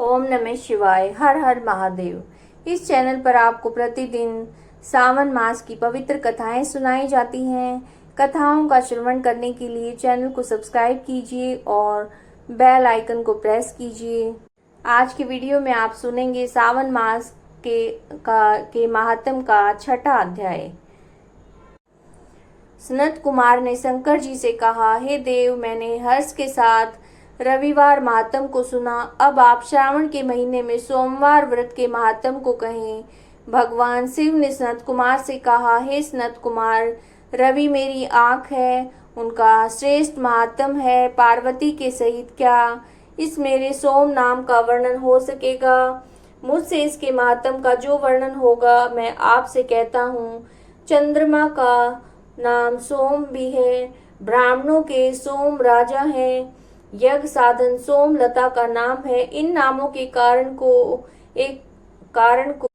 ओम नमः शिवाय। हर हर महादेव। इस चैनल पर आपको प्रतिदिन सावन मास की पवित्र कथाएं सुनाई जाती हैं। कथाओं का श्रवण करने के लिए चैनल को सब्सक्राइब कीजिए और बेल आइकन को प्रेस कीजिए। आज के वीडियो में आप सुनेंगे सावन मास के महात्म का छठा अध्याय। सनत कुमार ने शंकर जी से कहा, हे देव, मैंने हर्ष के साथ रविवार महात्म को सुना। अब आप श्रावण के महीने में सोमवार व्रत के महात्म को कहें। भगवान शिव ने सनत कुमार से कहा, हे सनत कुमार, रवि मेरी आँख है, उनका श्रेष्ठ महात्म है। पार्वती के सहित क्या इस मेरे सोम नाम का वर्णन हो सकेगा? मुझसे इसके महात्म का जो वर्णन होगा मैं आपसे कहता हूँ। चंद्रमा का नाम सोम भी है, ब्राह्मणों के सोम राजा हैं। यज्ञ साधन सोमलता का नाम है। इन नामों के कारण को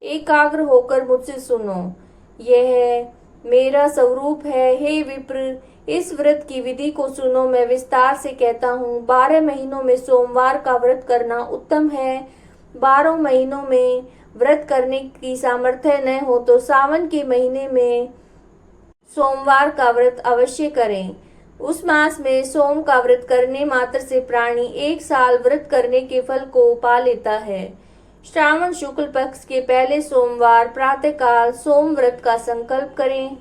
एकाग्र होकर मुझसे सुनो। यह मेरा स्वरूप है। हे विप्र, इस व्रत की विधि को सुनो। मैं विस्तार से कहता हूँ। 12 महीनों में सोमवार का व्रत करना उत्तम है। 12 महीनों में व्रत करने की सामर्थ्य न हो तो सावन के महीने में सोमवार का व्रत अवश्य करें। उस मास में सोम का व्रत करने मात्र से प्राणी 1 साल व्रत करने के फल को पा लेता है। श्रावण शुक्ल पक्ष के पहले सोमवार प्रातःकाल सोम व्रत का संकल्प करें।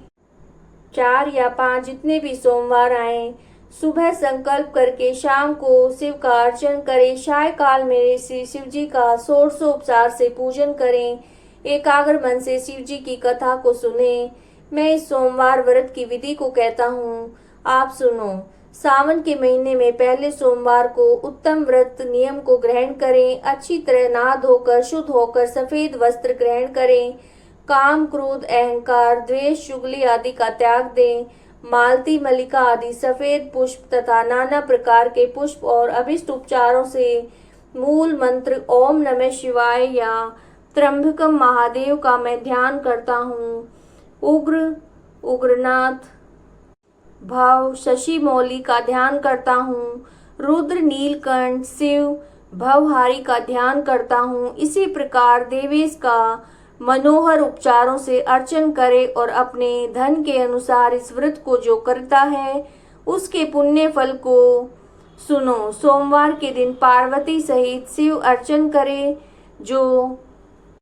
4 या 5 जितने भी सोमवार आए, सुबह संकल्प करके शाम को शिव का अर्चन करें। सायकाल में शिव जी का षोडशोपचार से पूजन करें। एकाग्र मन से शिव जी की कथा को सुने। मैं इस सोमवार व्रत की विधि को कहता हूँ, आप सुनो। सावन के महीने में पहले सोमवार को उत्तम व्रत नियम को ग्रहण करें। अच्छी तरह नहा धोकर शुद्ध होकर सफेद वस्त्र ग्रहण करें। काम, क्रोध, अहंकार, द्वेष, चुगली आदि का त्याग दें। मालती, मल्लिका आदि सफेद पुष्प तथा नाना प्रकार के पुष्प और अभिष्ट उपचारों से मूल मंत्र ओम नमः शिवाय या त्र्यंबकम महादेव का मैं ध्यान करता हूँ। उग्र, उग्रनाथ, भव, शशि मौली का ध्यान करता हूँ। रुद्र, नीलकंठ, शिव, भवहारी का ध्यान करता हूँ। इसी प्रकार देवेश का मनोहर उपचारों से अर्चन करे और अपने धन के अनुसार इस व्रत को जो करता है उसके पुण्य फल को सुनो। सोमवार के दिन पार्वती सहित शिव अर्चन करे। जो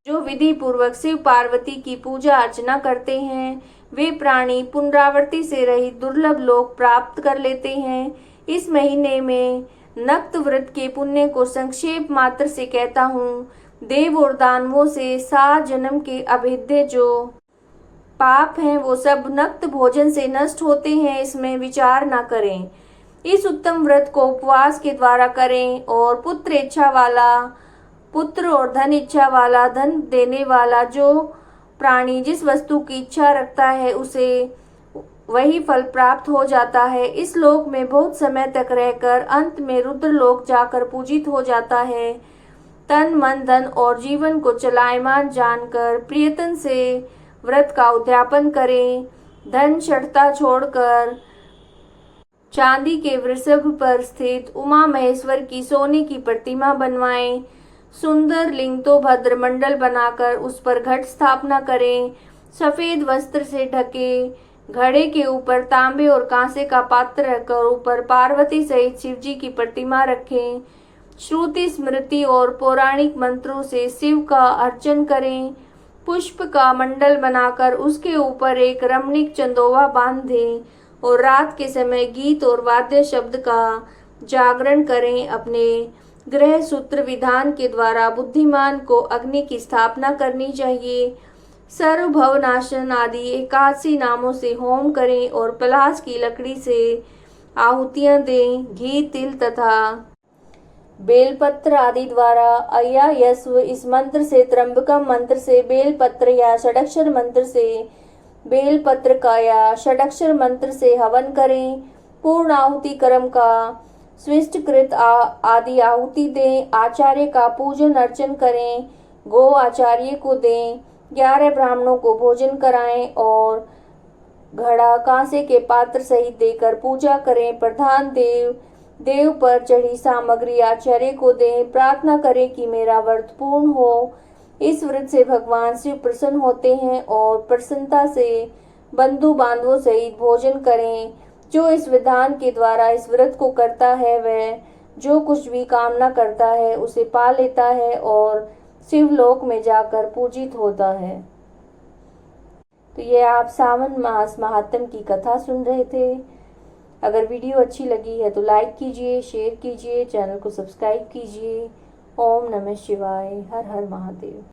विधि पूर्वक शिव पार्वती की पूजा अर्चना करते हैं वे प्राणी पुनरावृत्ति से रहित दुर्लभ लोक प्राप्त कर लेते हैं। इस महीने में नक्त व्रत के पुण्य को संक्षेप मात्र से कहता हूँ। देव और दानवों से 7 जन्म के अभेद्य जो पाप हैं वो सब नक्त भोजन से नष्ट होते हैं। इसमें विचार न करें। इस उत्तम व्रत को उपवास के द्वारा करें और पुत्र और धन इच्छा वाला, धन देने वाला जो प्राणी जिस वस्तु की इच्छा रखता है उसे वही फल प्राप्त हो जाता है। इस लोक में बहुत समय तक रहकर अंत में रुद्र लोक जाकर पूजित हो जाता है। तन, मन, धन और जीवन को चलायमान जानकर प्रियतन से व्रत का उद्यापन करें। धन षटता छोड़कर चांदी के वृषभ पर स्थित उमा महेश्वर की सोने की प्रतिमा बनवाएं। सुंदर लिंग तो भद्र मंडल बनाकर उस पर घट स्थापना करें। सफेद वस्त्र से ढके घड़े के ऊपर तांबे और कांसे का पात्र रखकर ऊपर पार्वती सहित शिव जी की प्रतिमा रखें। श्रुति, स्मृति और पौराणिक मंत्रों से शिव का अर्चन करें। पुष्प का मंडल बनाकर उसके ऊपर एक रमणीक चंदोवा बांध दें और रात के समय गीत और वाद्य शब्द का जागरण करें। अपने ग्रह सूत्र विधान के द्वारा बुद्धिमान को अग्नि की स्थापना करनी चाहिए। सर्व भवनाशन आदि 81 नामों से होम करें और पलाश की लकड़ी से आहुतियां दें। घी, तिल तथा बेलपत्र आदि द्वारा अया यस्व इस मंत्र से त्र्यंबकम मंत्र से बेलपत्र या षडक्षर मंत्र से बेलपत्र का या षडक्षर मंत्र से हवन करें। पूर्ण आहुति कर्म का स्विष्टकृत आदि आहुति दें। आचार्य का पूजन अर्चन करें। गो आचार्य को दें। 11 ब्राह्मणों को भोजन कराएं और घड़ा कांसे के पात्र सहित देकर पूजा करें। प्रधान देव देव पर चढ़ी सामग्री आचार्य को दें। प्रार्थना करें कि मेरा व्रत पूर्ण हो। इस व्रत से भगवान शिव प्रसन्न होते हैं और प्रसन्नता से बंधु बांधवों सहित भोजन करें। जो इस विधान के द्वारा इस व्रत को करता है वह जो कुछ भी कामना करता है उसे पा लेता है और शिवलोक में जाकर पूजित होता है। तो ये आप सावन मास महात्म की कथा सुन रहे थे। अगर वीडियो अच्छी लगी है तो लाइक कीजिए, शेयर कीजिए, चैनल को सब्सक्राइब कीजिए। ओम नमः शिवाय। हर हर महादेव।